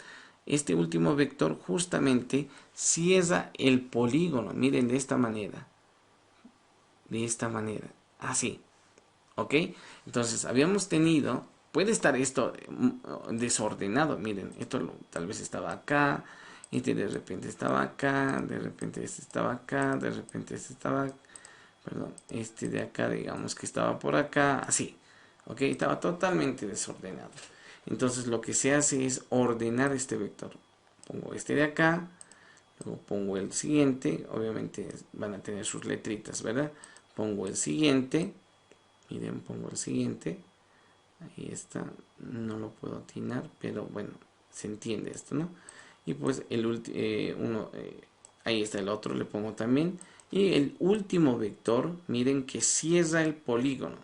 Este último vector justamente cierra el polígono, miren, de esta manera. De esta manera, así. ¿Ok? Entonces, habíamos tenido, puede estar esto desordenado, miren, esto tal vez estaba acá, este de repente estaba acá, de repente este estaba acá, de repente este estaba, perdón, este de acá, digamos que estaba por acá, así, ¿ok? Estaba totalmente desordenado. Entonces, lo que se hace es ordenar este vector. Pongo este de acá, luego pongo el siguiente, obviamente van a tener sus letritas, ¿verdad? Pongo el siguiente. Miren, pongo el siguiente. Ahí está. No lo puedo atinar, pero bueno, se entiende esto, ¿no? Y pues el ahí está el otro, le pongo también. Y el último vector, miren que cierra el polígono.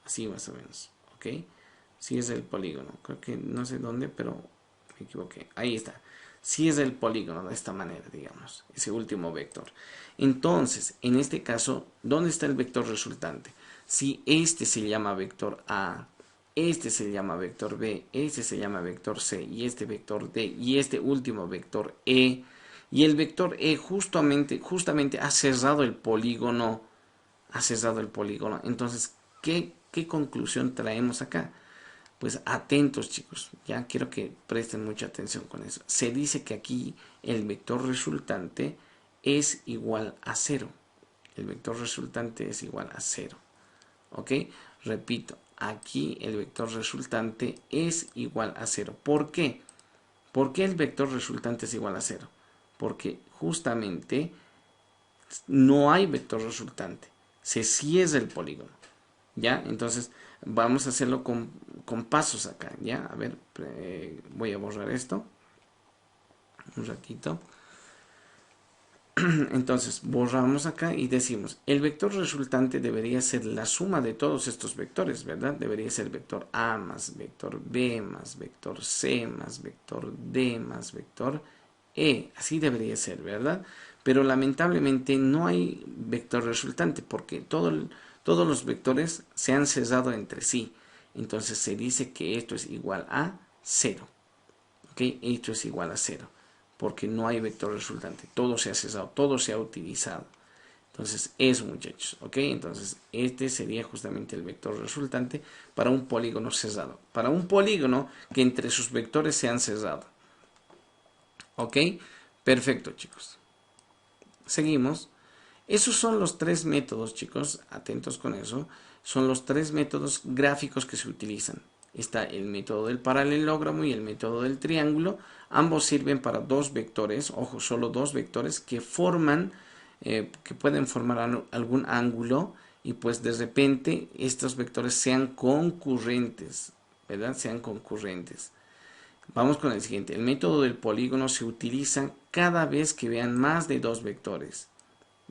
Así más o menos, ¿ok? Cierra el polígono. Creo que no sé dónde, pero me equivoqué. Ahí está. Cierra el polígono de esta manera, digamos. Ese último vector. Entonces, en este caso, ¿dónde está el vector resultante? Si este se llama vector A, este se llama vector B, este se llama vector C, y este vector D, y este último vector E, y el vector E justamente ha cerrado el polígono, Entonces, ¿qué conclusión traemos acá? Pues atentos, chicos, ya quiero que presten mucha atención con eso. Se dice que aquí el vector resultante es igual a 0. El vector resultante es igual a 0. ¿Ok? Repito, aquí el vector resultante es igual a 0. ¿Por qué? ¿Por qué el vector resultante es igual a 0? Porque justamente no hay vector resultante. Se cierra el polígono. ¿Ya? Entonces vamos a hacerlo con pasos acá. ¿Ya? A ver, voy a borrar esto. Un ratito. Entonces borramos acá y decimos, el vector resultante debería ser la suma de todos estos vectores, ¿verdad? Debería ser vector A más vector B más vector C más vector D más vector E. Así debería ser, ¿verdad? Pero lamentablemente no hay vector resultante porque todos los vectores se han cerrado entre sí. Entonces se dice que esto es igual a 0. ¿Ok? Esto es igual a 0 porque no hay vector resultante, todo se ha cesado, todo se ha utilizado. Entonces, eso, muchachos, ¿ok? Entonces, este sería justamente el vector resultante para un polígono cerrado. Para un polígono que entre sus vectores se han cerrado. ¿Ok? Perfecto, chicos. Seguimos. Esos son los tres métodos, chicos. Atentos con eso. Son los tres métodos gráficos que se utilizan. Está el método del paralelogramo y el método del triángulo. Ambos sirven para dos vectores, ojo, solo dos vectores que forman, que pueden formar algún ángulo y pues de repente estos vectores sean concurrentes, ¿verdad? Sean concurrentes. Vamos con el siguiente. El método del polígono se utiliza cada vez que vean más de dos vectores.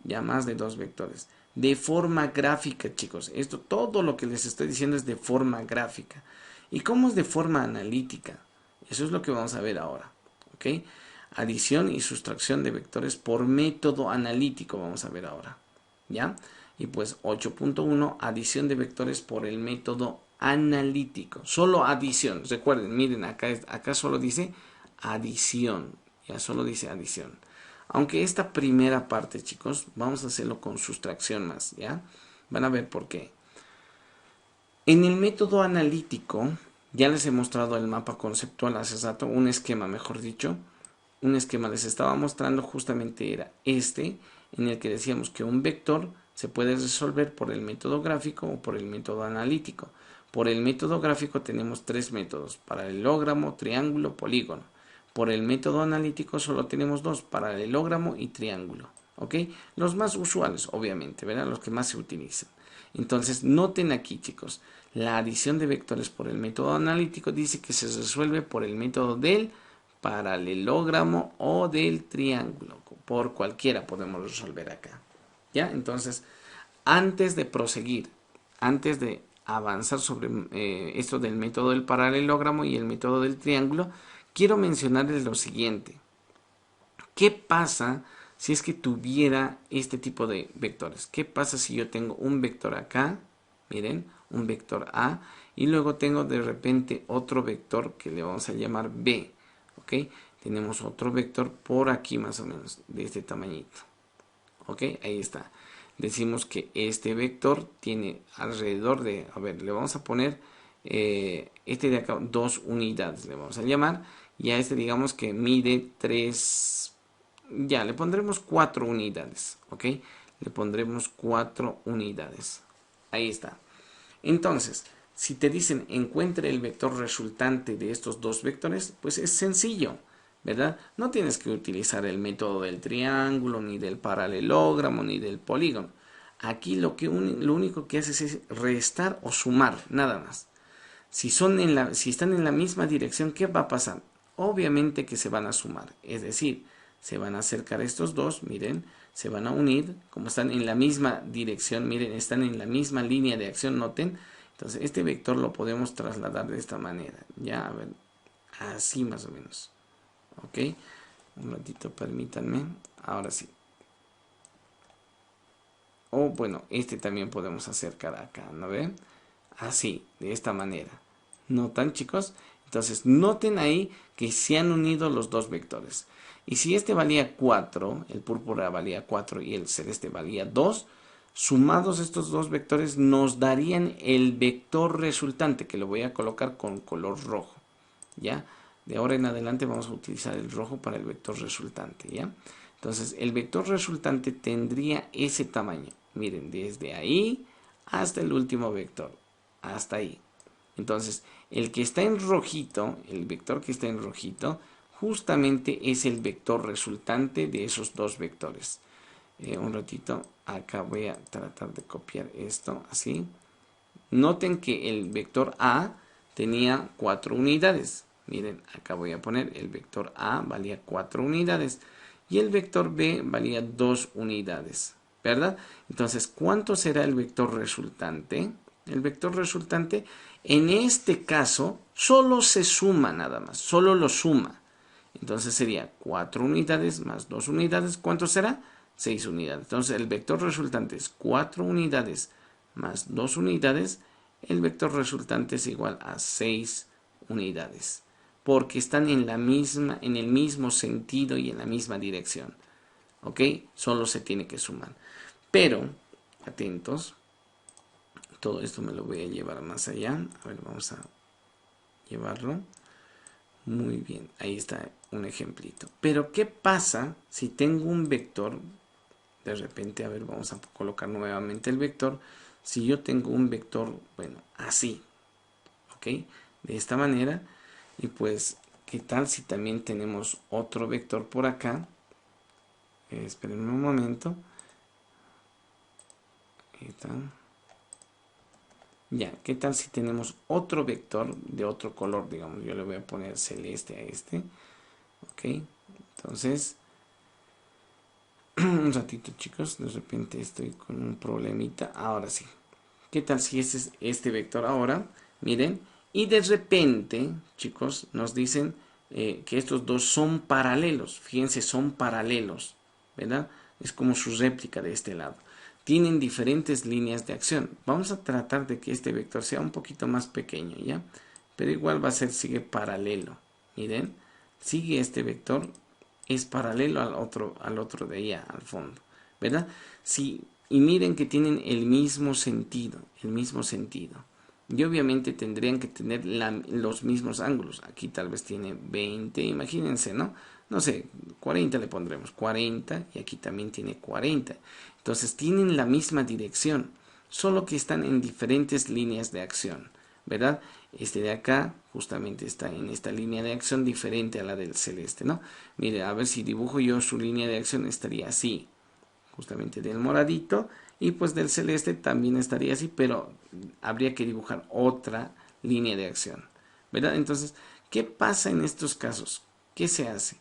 Ya más de dos vectores. De forma gráfica, chicos. Esto, todo lo que les estoy diciendo es de forma gráfica. ¿Y cómo es de forma analítica? Eso es lo que vamos a ver ahora. ¿Ok? Adición y sustracción de vectores por método analítico. Vamos a ver ahora. ¿Ya? Y pues 8.1, adición de vectores por el método analítico. Solo adición. Recuerden, miren, acá solo dice adición. Ya solo dice adición. Aunque esta primera parte, chicos, vamos a hacerlo con sustracción más, ¿ya? Van a ver por qué. En el método analítico, ya les he mostrado el mapa conceptual hace rato, un esquema, mejor dicho. Un esquema les estaba mostrando justamente era este, en el que decíamos que un vector se puede resolver por el método gráfico o por el método analítico. Por el método gráfico tenemos tres métodos: paralelogramo, triángulo, polígono. Por el método analítico solo tenemos dos: paralelogramo y triángulo. ¿Ok? Los más usuales, obviamente, ¿verdad? Los que más se utilizan. Entonces, noten aquí, chicos, la adición de vectores por el método analítico dice que se resuelve por el método del paralelogramo o del triángulo. Por cualquiera podemos resolver acá. ¿Ya? Entonces, antes de proseguir, antes de avanzar sobre esto del método del paralelogramo y el método del triángulo, quiero mencionarles lo siguiente. ¿Qué pasa si es que tuviera este tipo de vectores? ¿Qué pasa si yo tengo un vector acá? Miren, un vector A, y luego tengo de repente otro vector que le vamos a llamar B. ¿Ok? Tenemos otro vector por aquí más o menos, de este tamañito. ¿Ok? Ahí está. Decimos que este vector tiene alrededor de, a ver, le vamos a poner este de acá 2 unidades, le vamos a llamar, y a este digamos que mide 3, ya, le pondremos 4 unidades, ¿ok? Le pondremos 4 unidades. Ahí está. Entonces, si te dicen encuentre el vector resultante de estos dos vectores, pues es sencillo, ¿verdad? No tienes que utilizar el método del triángulo, ni del paralelogramo, ni del polígono. Aquí lo único que haces es restar o sumar, nada más. Si están en la misma dirección, ¿qué va a pasar? Obviamente que se van a sumar, es decir, se van a acercar estos dos, miren, se van a unir, como están en la misma dirección, miren, están en la misma línea de acción, noten. Entonces, este vector lo podemos trasladar de esta manera, ya, a ver, así más o menos. ¿Ok? Un ratito, permítanme, ahora sí. O bueno, este también podemos acercar acá, ¿no ven? Así, de esta manera. ¿Notan, chicos? Entonces, noten ahí que se han unido los dos vectores. Y si este valía 4, el púrpura valía 4 y el celeste valía 2, sumados estos dos vectores nos darían el vector resultante, que lo voy a colocar con color rojo. ¿Ya? De ahora en adelante vamos a utilizar el rojo para el vector resultante, ¿ya? Entonces, el vector resultante tendría ese tamaño. Miren, desde ahí hasta el último vector. Hasta ahí. Entonces, el que está en rojito, el vector que está en rojito, justamente es el vector resultante de esos dos vectores. Un ratito, acá voy a tratar de copiar esto, así. Noten que el vector A tenía 4 unidades. Miren, acá voy a poner el vector A valía 4 unidades y el vector B valía 2 unidades, ¿verdad? Entonces, ¿cuánto será el vector resultante? El vector resultante, en este caso, solo se suma nada más, solo lo suma. Entonces sería 4 unidades más 2 unidades, ¿cuánto será? 6 unidades. Entonces el vector resultante es 4 unidades más 2 unidades, el vector resultante es igual a 6 unidades, porque están en el mismo sentido y en la misma dirección. ¿Ok? Solo se tiene que sumar. Pero, atentos, todo esto me lo voy a llevar más allá. A ver, vamos a llevarlo. Muy bien, ahí está un ejemplito. Pero, ¿qué pasa si tengo un vector? De repente, a ver, vamos a colocar nuevamente el vector. Si yo tengo un vector, bueno, así, ¿ok? De esta manera. Y pues, ¿qué tal si también tenemos otro vector por acá? Esperen un momento. Ahí está. Ya, ¿qué tal si tenemos otro vector de otro color? Digamos, yo le voy a poner celeste a este. Ok, entonces, un ratito chicos, de repente estoy con un problemita. Ahora sí. ¿Qué tal si este es este vector ahora? Miren, y de repente, chicos, nos dicen que estos dos son paralelos. Fíjense, son paralelos, ¿verdad? Es como su réplica de este lado. Tienen diferentes líneas de acción. Vamos a tratar de que este vector sea un poquito más pequeño, ¿ya? Pero igual va a ser, sigue paralelo. Miren, sigue este vector, es paralelo al otro de allá, al fondo, ¿verdad? Si y miren que tienen el mismo sentido, el mismo sentido. Y obviamente tendrían que tener los mismos ángulos. Aquí tal vez tiene 20, imagínense, ¿no? No sé, 40 le pondremos, 40, y aquí también tiene 40. Entonces tienen la misma dirección, solo que están en diferentes líneas de acción, ¿verdad? Este de acá justamente está en esta línea de acción diferente a la del celeste, ¿no? Mire, a ver si dibujo yo su línea de acción, estaría así, justamente del moradito, y pues del celeste también estaría así, pero habría que dibujar otra línea de acción, ¿verdad? Entonces, ¿qué pasa en estos casos? ¿Qué se hace?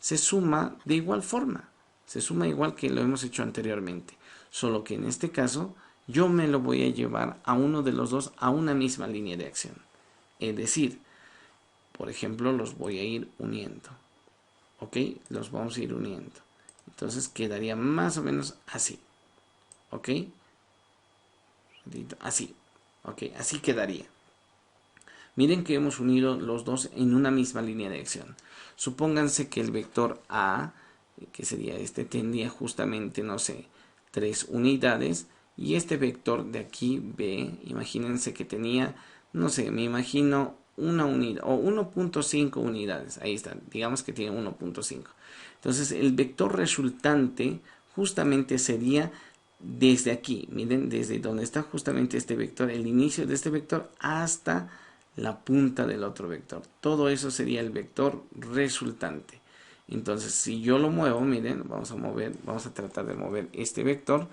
Se suma de igual forma, se suma igual que lo hemos hecho anteriormente, solo que en este caso yo me lo voy a llevar a uno de los dos a una misma línea de acción. Es decir, por ejemplo, los voy a ir uniendo, ¿ok? Los vamos a ir uniendo. Entonces quedaría más o menos así. ¿Ok? Así. ¿Ok? Así quedaría. Miren que hemos unido los dos en una misma línea de acción. Supónganse que el vector A, que sería este, tendría justamente, no sé, 3 unidades. Y este vector de aquí, B, imagínense que tenía, no sé, me imagino una unidad o 1.5 unidades. Ahí está, digamos que tiene 1.5. Entonces el vector resultante justamente sería desde aquí, miren, desde donde está justamente este vector, el inicio de este vector hasta la punta del otro vector. Todo eso sería el vector resultante. Entonces, si yo lo muevo, miren, vamos a tratar de mover este vector.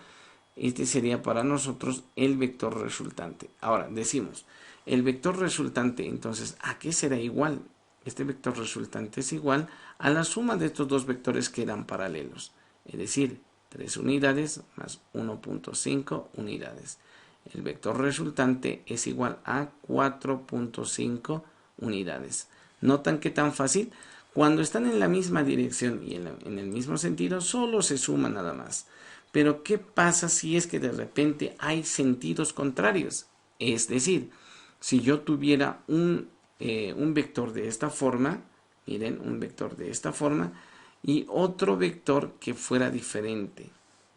Este sería para nosotros el vector resultante. Ahora, decimos, el vector resultante, entonces, ¿a qué será igual? Este vector resultante es igual a la suma de estos dos vectores que eran paralelos. Es decir, 3 unidades más 1.5 unidades. El vector resultante es igual a 4.5 unidades. ¿Notan qué tan fácil? Cuando están en la misma dirección y en el mismo sentido, solo se suma nada más. Pero ¿qué pasa si es que de repente hay sentidos contrarios? Es decir, si yo tuviera un vector de esta forma, miren, un vector de esta forma, y otro vector que fuera diferente.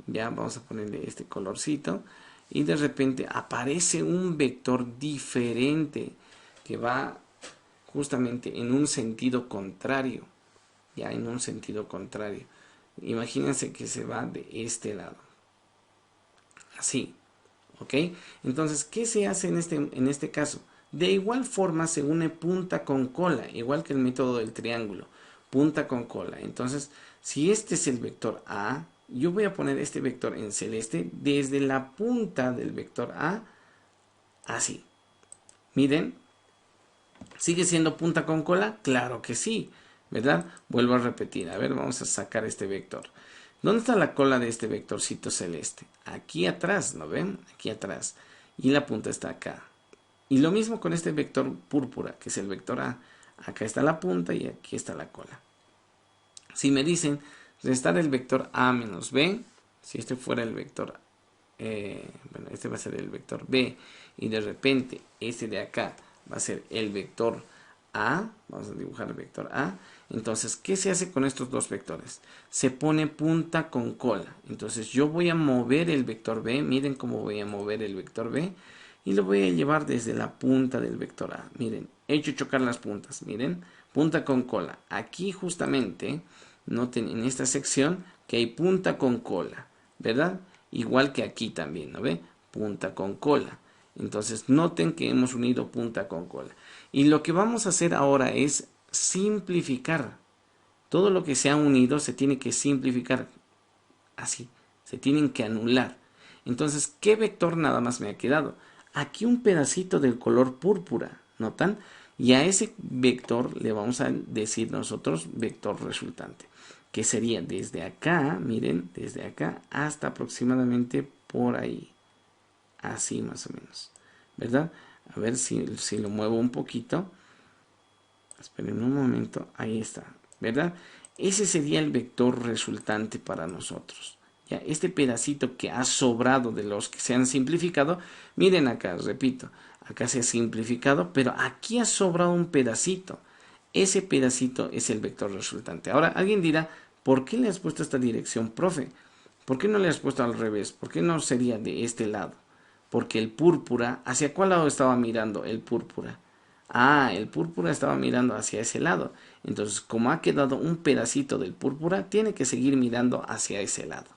Ya vamos a ponerle este colorcito y de repente aparece un vector diferente que va justamente en un sentido contrario, ya en un sentido contrario. Imagínense que se va de este lado, así, ¿ok? Entonces, ¿qué se hace en este caso? De igual forma se une punta con cola, igual que el método del triángulo, punta con cola. Entonces, si este es el vector A, yo voy a poner este vector en celeste desde la punta del vector A, así. Miren, ¿sigue siendo punta con cola? Claro que sí, ¿verdad? Vuelvo a repetir, a ver, vamos a sacar este vector. ¿Dónde está la cola de este vectorcito celeste? Aquí atrás, ¿no ven? Aquí atrás. Y la punta está acá. Y lo mismo con este vector púrpura, que es el vector A. Acá está la punta y aquí está la cola. Si me dicen restar el vector A menos B, si este fuera el vector, bueno, este va a ser el vector B, y de repente este de acá va a ser el vector A, vamos a dibujar el vector A. Entonces, ¿qué se hace con estos dos vectores? Se pone punta con cola. Entonces, yo voy a mover el vector B, miren cómo voy a mover el vector B, y lo voy a llevar desde la punta del vector A. Miren, he hecho chocar las puntas, miren, punta con cola. Aquí justamente, noten en esta sección que hay punta con cola, ¿verdad? Igual que aquí también, ¿no ve? Punta con cola. Entonces, noten que hemos unido punta con cola. Y lo que vamos a hacer ahora es simplificar. Todo lo que se ha unido se tiene que simplificar. Así, se tienen que anular. Entonces, ¿qué vector nada más me ha quedado? Aquí un pedacito del color púrpura, ¿notan? Y a ese vector le vamos a decir nosotros vector resultante, que sería desde acá, miren, desde acá hasta aproximadamente por ahí. Así más o menos, ¿verdad? A ver si lo muevo un poquito. Esperen un momento, ahí está, ¿verdad? Ese sería el vector resultante para nosotros. Ya, este pedacito que ha sobrado de los que se han simplificado, miren acá, repito, acá se ha simplificado, pero aquí ha sobrado un pedacito. Ese pedacito es el vector resultante. Ahora, alguien dirá, ¿por qué le has puesto esta dirección, profe? ¿Por qué no le has puesto al revés? ¿Por qué no sería de este lado? Porque el púrpura, ¿hacia cuál lado estaba mirando el púrpura? Ah, el púrpura estaba mirando hacia ese lado. Entonces, como ha quedado un pedacito del púrpura, tiene que seguir mirando hacia ese lado.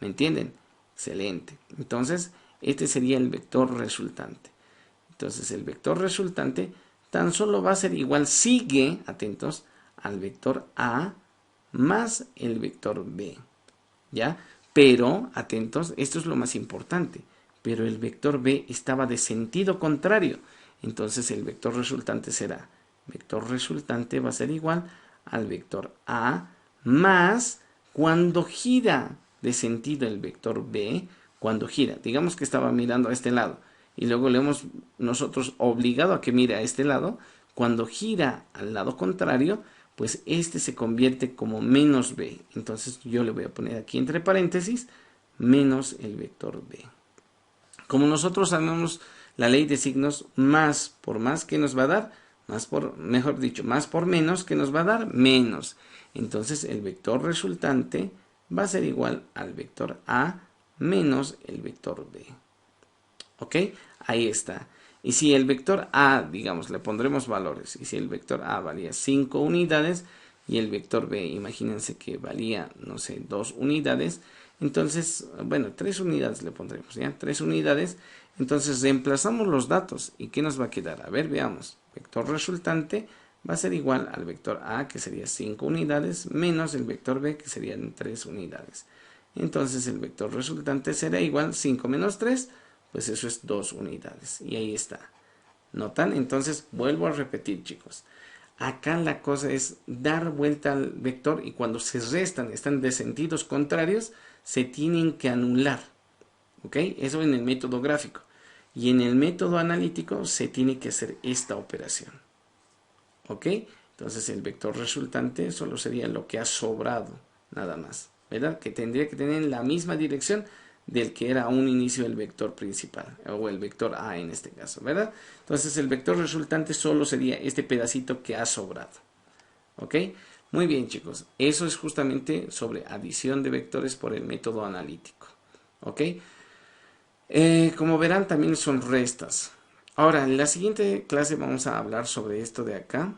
¿Me entienden? Excelente. Entonces, este sería el vector resultante. Entonces, el vector resultante tan solo va a ser igual, sigue, atentos, al vector A más el vector B. ¿Ya? Pero, atentos, esto es lo más importante. Pero el vector B estaba de sentido contrario. Entonces el vector resultante será, vector resultante va a ser igual al vector A más cuando gira de sentido el vector B, cuando gira, digamos que estaba mirando a este lado y luego le hemos nosotros obligado a que mire a este lado, cuando gira al lado contrario, pues este se convierte como menos B. Entonces yo le voy a poner aquí entre paréntesis menos el vector B. Como nosotros sabemos la ley de signos, más por más que nos va a dar, más por, mejor dicho, más por menos que nos va a dar, menos. Entonces el vector resultante va a ser igual al vector A menos el vector B. ¿Ok? Ahí está. Y si el vector A, digamos, le pondremos valores, y si el vector A valía 5 unidades, y el vector B, imagínense que valía, no sé, 2 unidades, entonces, bueno, 3 unidades le pondremos, ¿ya? 3 unidades, entonces reemplazamos los datos, ¿y qué nos va a quedar? A ver, veamos, vector resultante va a ser igual al vector A, que sería 5 unidades, menos el vector B, que serían 3 unidades. Entonces el vector resultante será igual 5 menos 3, pues eso es 2 unidades. Y ahí está. ¿Notan? Entonces vuelvo a repetir, chicos. Acá la cosa es dar vuelta al vector y cuando se restan, están de sentidos contrarios, se tienen que anular. ¿Ok? Eso en el método gráfico. Y en el método analítico se tiene que hacer esta operación. ¿Ok? Entonces el vector resultante solo sería lo que ha sobrado, nada más. ¿Verdad? Que tendría que tener la misma dirección del que era a un inicio el vector principal, o el vector A en este caso, ¿verdad? Entonces el vector resultante solo sería este pedacito que ha sobrado. ¿Ok? Muy bien, chicos. Eso es justamente sobre adición de vectores por el método analítico. ¿Ok? Como verán, también son restas. Ahora, en la siguiente clase vamos a hablar sobre esto de acá,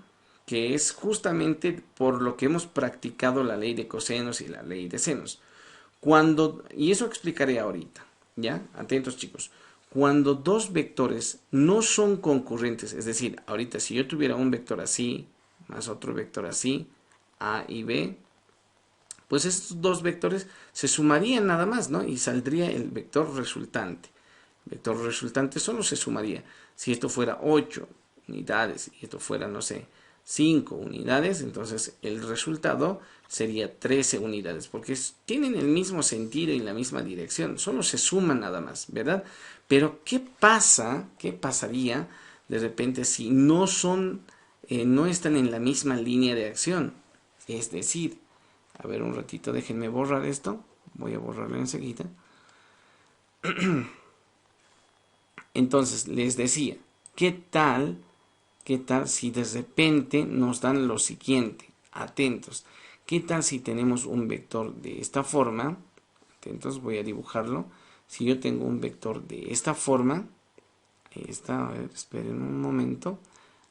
que es justamente por lo que hemos practicado la ley de cosenos y la ley de senos. Y eso explicaré ahorita, ¿ya? Atentos, chicos. Cuando dos vectores no son concurrentes, es decir, ahorita si yo tuviera un vector así, más otro vector así, A y B, pues estos dos vectores se sumarían nada más, ¿no? Y saldría el vector resultante. El vector resultante solo se sumaría. Si esto fuera 8 unidades y esto fuera, no sé, 5 unidades, entonces el resultado sería 13 unidades, porque tienen el mismo sentido y la misma dirección, solo se suman nada más, ¿verdad? Pero ¿qué pasa? ¿Qué pasaría de repente si no son, no están en la misma línea de acción? Es decir, a ver un ratito, déjenme borrar esto, voy a borrarlo enseguida. Entonces, les decía, ¿qué tal ¿Qué tal si de repente nos dan lo siguiente? Atentos. ¿Qué tal si tenemos un vector de esta forma? Atentos, voy a dibujarlo. Si yo tengo un vector de esta forma, ahí está, a ver, esperen un momento,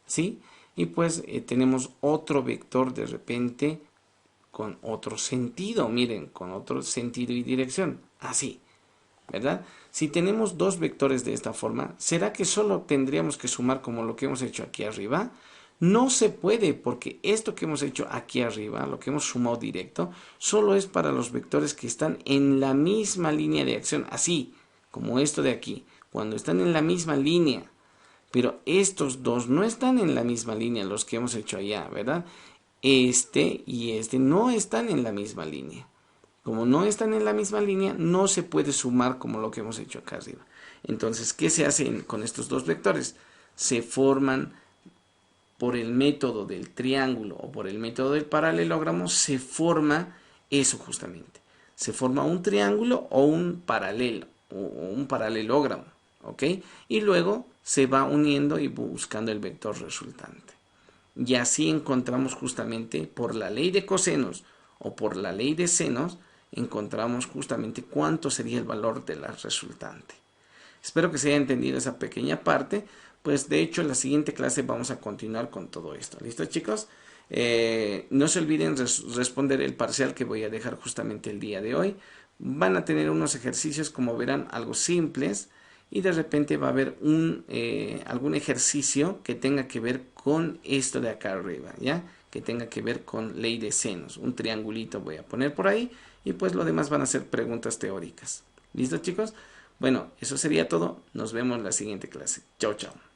¿sí? Y pues tenemos otro vector de repente con otro sentido, miren, con otro sentido y dirección, así, ¿verdad? Si tenemos dos vectores de esta forma, ¿será que solo tendríamos que sumar como lo que hemos hecho aquí arriba? No se puede, porque esto que hemos hecho aquí arriba, lo que hemos sumado directo, solo es para los vectores que están en la misma línea de acción, así como esto de aquí, cuando están en la misma línea. Pero estos dos no están en la misma línea, los que hemos hecho allá, ¿verdad? Este y este no están en la misma línea. Como no están en la misma línea, no se puede sumar como lo que hemos hecho acá arriba. Entonces, ¿qué se hace con estos dos vectores? Se forman por el método del triángulo o por el método del paralelogramo, se forma eso justamente. Se forma un triángulo o un paralelo o un paralelogramo, ¿ok? Y luego se va uniendo y buscando el vector resultante. Y así encontramos justamente por la ley de cosenos o por la ley de senos, encontramos justamente cuánto sería el valor de la resultante. Espero que se haya entendido esa pequeña parte, pues de hecho en la siguiente clase vamos a continuar con todo esto. ¿Listo, chicos? No se olviden responder el parcial que voy a dejar justamente el día de hoy. Van a tener unos ejercicios, como verán, algo simples, y de repente va a haber algún ejercicio que tenga que ver con esto de acá arriba, ¿ya? Que tenga que ver con ley de senos. Un triangulito voy a poner por ahí y pues lo demás van a ser preguntas teóricas. ¿Listo, chicos? Bueno, eso sería todo. Nos vemos en la siguiente clase. Chao, chao.